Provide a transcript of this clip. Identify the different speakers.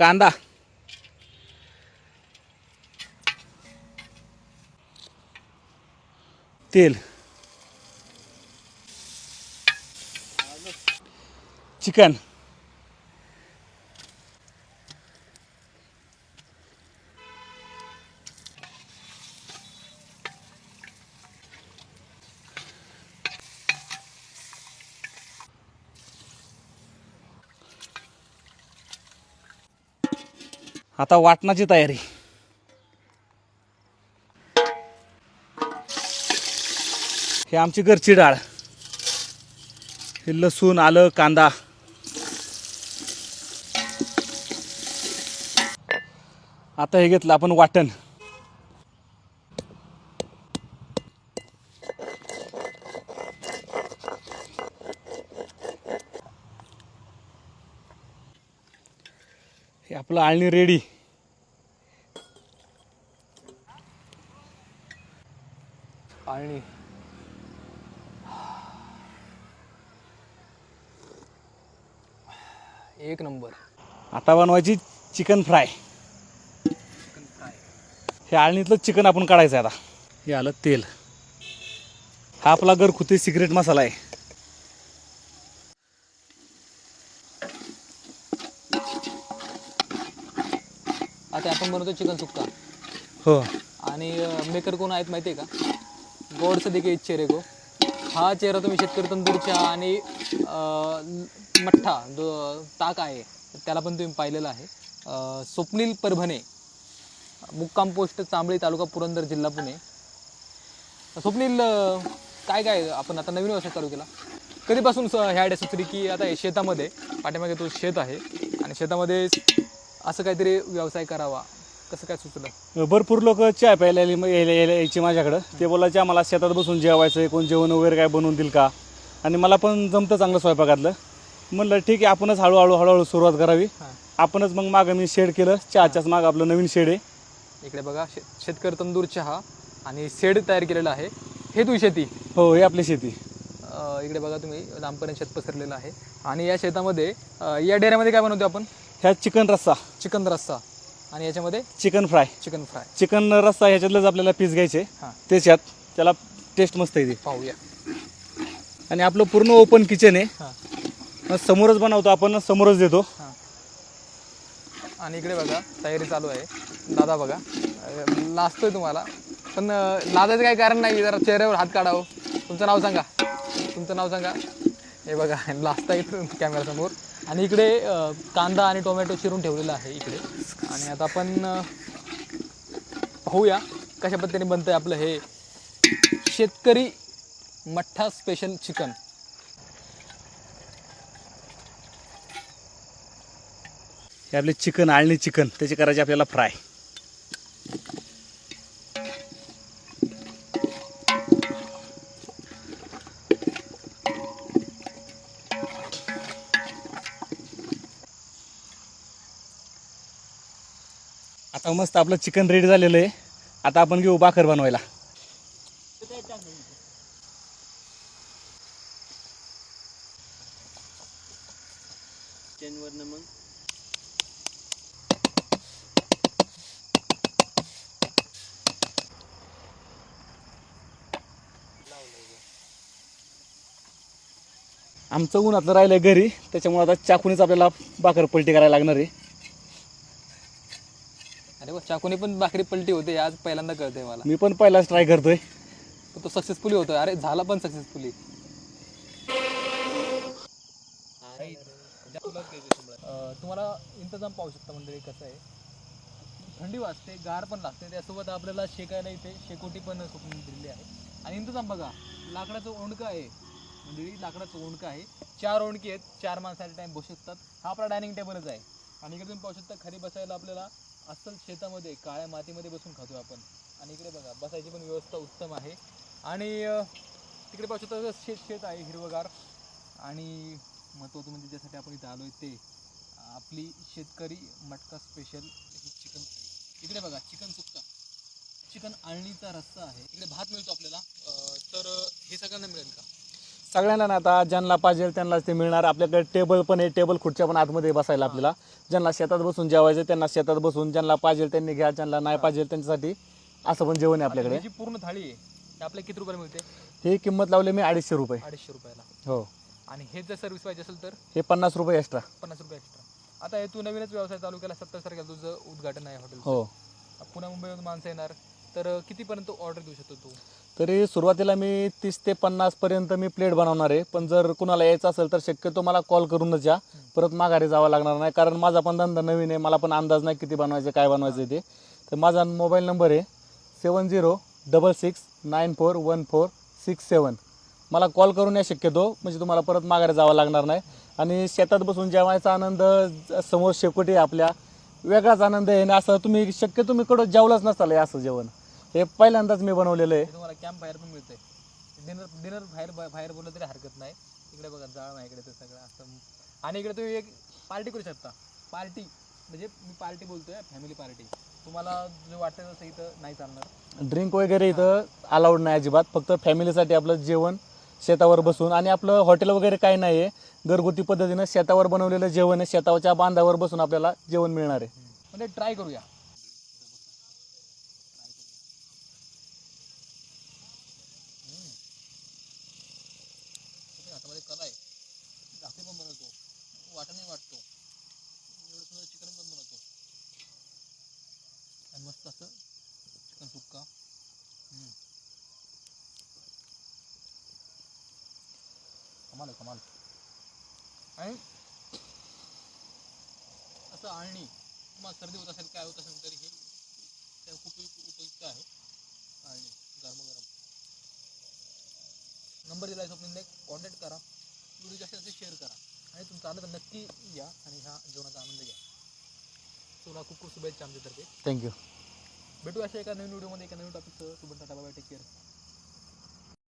Speaker 1: कांदा, तेल, चिकन, आता वाटणाची तयारी. हे आमची घरची डाळ, हे लसूण, आलं, कांदा. आता हे घेतलं आपण वाटण. हे आपलं आळणी रेडी.
Speaker 2: आळणी एक नंबर.
Speaker 1: आता बनवायची चिकन फ्राय.
Speaker 2: Chicken fry.
Speaker 1: हे आळणीतलं चिकन आपण काढायचं आहे आता. हे आलं तेल. हा आपला घरगुती सिक्रेट मसाला आहे.
Speaker 2: आता आपण बनवतो चिकन सुक्का.
Speaker 1: हो.
Speaker 2: आणि मेकर कोण आहेत माहिती आहे का? गॉड सदिके चेहरे को. हा चेहरा तुम्ही शेतकरी तंदूरच्या आणि मठ्ठा जो ताक आहे त्याला पण तुम्ही पाहिलेला आहे. स्वप्नील परभणे, मुक्काम पोस्ट चांबळी, तालुका पुरंदर, जिल्हा पुणे. स्वप्नील, काय काय आपण आता नवीन व्यवसाय चालू केला, कधीपासून ह्या आयडिया सुचली की आता हे शेतामध्ये पाठीमागे तो शेत आहे आणि शेतामध्ये असं काहीतरी व्यवसाय करावा, कसं काय सुचलं?
Speaker 1: भरपूर लोक चहा प्यायला यायची माझ्याकडं. ते बोलायचे आम्हाला शेतात बसून जेवायचं आहे, कोण जेवण वगैरे काय बनवून देईल का. आणि मला पण जमतं चांगलं स्वयंपाकातलं. म्हणलं ठीक आहे, आपणच हळूहळू सुरुवात करावी. आपणच मग मागं मी शेड केलं. चहाच्याच मागं आपलं नवीन शेड आहे.
Speaker 2: इकडे बघा, शेतकरी तंदूर चहा आणि शेड तयार केलेलं आहे. हे तुझी शेती?
Speaker 1: हो, हे आपली शेती.
Speaker 2: इकडे बघा तुम्ही, लांबपर्यंत शेत पसरलेलं आहे. आणि या शेतामध्ये या डेऱ्यामध्ये काय बनवतो आपण?
Speaker 1: ह्या चिकन रस्सा.
Speaker 2: चिकन रस्सा. आणि याच्यामध्ये
Speaker 1: chicken fry.
Speaker 2: Chicken fry.
Speaker 1: Chicken रस्सा ह्याच्यातलंच आपल्याला पीस घ्यायचे.
Speaker 2: हां,
Speaker 1: त्याच्यात त्याला टेस्ट मस्त येते.
Speaker 2: पाहूया.
Speaker 1: आणि आपलं पूर्ण ओपन किचन आहे.
Speaker 2: हां
Speaker 1: समोरच बनवतो आपण, समोरच देतो.
Speaker 2: हां. आणि इकडे बघा तयारी चालू आहे. दादा बघा लाजतोय तुम्हाला, पण लाजायचं काही कारण नाही. जरा चेहऱ्यावर हात काढावं. तुमचं नाव सांगा. तुमचं नाव सांगा. हे बघा लाजता इथं कॅमेरासमोर. आणि इकडे कांदा आणि टोमॅटो चिरून ठेवलेला आहे इकडे. आणि आता आपण पाहूया कशा पद्धतीने बनतंय आपलं हे शेतकरी मठ्ठा स्पेशल चिकन.
Speaker 1: हे आपले चिकन, आळणी चिकन, त्याचे करायचे आपल्याला फ्राय. आता मस्त आपलं चिकन रेडी झालेलं आहे. आता आपण घेऊ भाकर बनवायला. आमचं उन्हातलं राहिलं घरी, त्याच्यामुळे आता चाकूनीच आपल्याला भाकर पलटी करायला लागणार आहे.
Speaker 2: अरे वा, चाकूने पण भाकरी पलटी होते, आज पहिल्यांदा कळतंय मला.
Speaker 1: मी पण पहिलाच ट्राय करतोय.
Speaker 2: तो सक्सेसफुली होतोय. अरे झाला पण सक्सेसफुली. तुम्हाला इंतजाम पाहू शकता मंडळी कसं आहे. थंडी वाजते, गार पण लागते, त्यासोबत आपल्याला शेकायला इथे शेकोटी पण स्वप्न दिलेली आहे. आणि इंतजाम बघा, लाकडाचं ओंडकं आहे मंडळी, लाकडाचं ओंडकं आहे. 4 ओंडकी आहेत, 4 माणसाचे टाईम बसू शकतात. हा आपला डायनिंग टेबलच आहे. आणि इकडे तुम्ही पाहू शकता, खाली बसायला आपल्याला अस्सल शेतामध्ये काळ्या मातीमध्ये बसून खातो आपण. आणि इकडे बघा बसायची पण व्यवस्था उत्तम आहे. आणि तिकडे पाहू शकता शेत आहे हिरवगार. आणि महत्त्वाचं म्हणजे ज्यासाठी आपण इथे आलो आहे ते आपली शेतकरी मटका स्पेशल चिकन. इकडे बघा चिकन सुक्का, चिकन आळणीचा रस्सा आहे. इकडे भात मिळतो आपल्याला. तर हे सगळ्यांना मिळेल का?
Speaker 1: सगळ्यांना ना आता ज्यांना पाहिजे त्यांनाच ते मिळणार. आपल्याकडे टेबल पण आहे, टेबल खुर्च्या पण आतमध्ये बसायला आपल्याला. ज्यांना शेतात बसून जेवायचं त्यांना शेतात बसून, ज्यांना पाहिजे त्यांनी घ्या, ज्यांना नाही पाहिजे त्यांच्यासाठी असं पण जेवण आहे आपल्याकडे.
Speaker 2: ही जी पूर्ण थाळी आहे ती आपल्या किती रुपयाला मिळते?
Speaker 1: ही किंमत लावली मी 250 रुपये.
Speaker 2: 250 रुपयाला.
Speaker 1: हो.
Speaker 2: आणि हे जर सर्व्हिस पाहिजे असेल तर
Speaker 1: हे 50 रुपये एक्स्ट्रा.
Speaker 2: 50 रुपये एक्स्ट्रा. आता हे तू नवीनच व्यवसाय चालू केला, 70 तारखेला तुझं उद्घाटन आहे हॉटेल.
Speaker 1: हो.
Speaker 2: पुन्हा मुंबईमधून माणसं येणार, तर कितीपर्यंत ऑर्डर देऊ शकतो तू?
Speaker 1: तरी सुरुवातीला मी 30 ते 50 पर्यंत मी प्लेट बनवणार आहे. पण जर कुणाला यायचं असेल तर शक्यतो मला कॉल करूनच या, परत माघारी जावं लागणार नाही. कारण माझा पण धंदा नवीन आहे, मला पण अंदाज नाही किती बनवायचं काय बनवायचं ते. तर माझा मोबाईल नंबर आहे 7066941467. मला कॉल करून या शक्यतो, म्हणजे तुम्हाला परत माघारी जावं लागणार नाही. आणि शेतात बसून जेवायचा आनंद, समोर शेकोटी आपल्या, वेगळाच आनंद आहे. आणि असं तुम्ही शक्यतो मी कडं जेवलंच नसताल हे असं जेवण. हे पहिल्यांदाच मी बनवलेलं आहे.
Speaker 2: हे तुम्हाला कॅम्प बाहेर पण मिळतंय. डिनर बाहेर बोललं तरी हरकत नाही. इकडे बघा जाळ आहे, इकडे ते सगळं असतं. आणि इकडे तुम्ही एक पार्टी करू शकता. पार्टी म्हणजे मी पार्टी बोलतोय, फॅमिली पार्टी. तुम्हाला जे वाटतं तसं इथं नाही चालणार.
Speaker 1: ड्रिंक वगैरे इथं अलाउड नाही अजिबात. फक्त फॅमिलीसाठी आपलं जेवण शेतावर बसून. आणि आपलं हॉटेल वगैरे काही नाही आहे, घरगुती पद्धतीनं शेतावर बनवलेलं जेवण आहे. शेतावरच्या बांधावर बसून आपल्याला जेवण मिळणार आहे.
Speaker 2: म्हणजे ट्राय करूया. हातामध्ये कला आहे. भाकरी पण बनवतो, वाटणे वाटतो, एवढं सुंदर चिकन पण बनवतो. आणि मस्त असं चिकन सुक्का. कमाल आहे, कमाल. आणि असं आळणी तुम्हाला सर्दी होत असेल, काय होत असेल, तरी हे खूप उपयुक्त आहे. आळणी गरम. नंबर दिला आहे स्वप्नील, कॉन्टॅक्ट करा, व्हिडिओ जास्तीत जास्त शेअर करा. आणि तुमचं आलं तर नक्की या आणि ह्या जेवणाचा आनंद घ्या. तुला खूप शुभेच्छा आमच्यातर्फे.
Speaker 1: थँक्यू.
Speaker 2: भेटू अशा एका नवीन व्हिडिओमध्ये एका नवीन टॉपिकचं. तू पण टाटा, बाय, टेक केअर.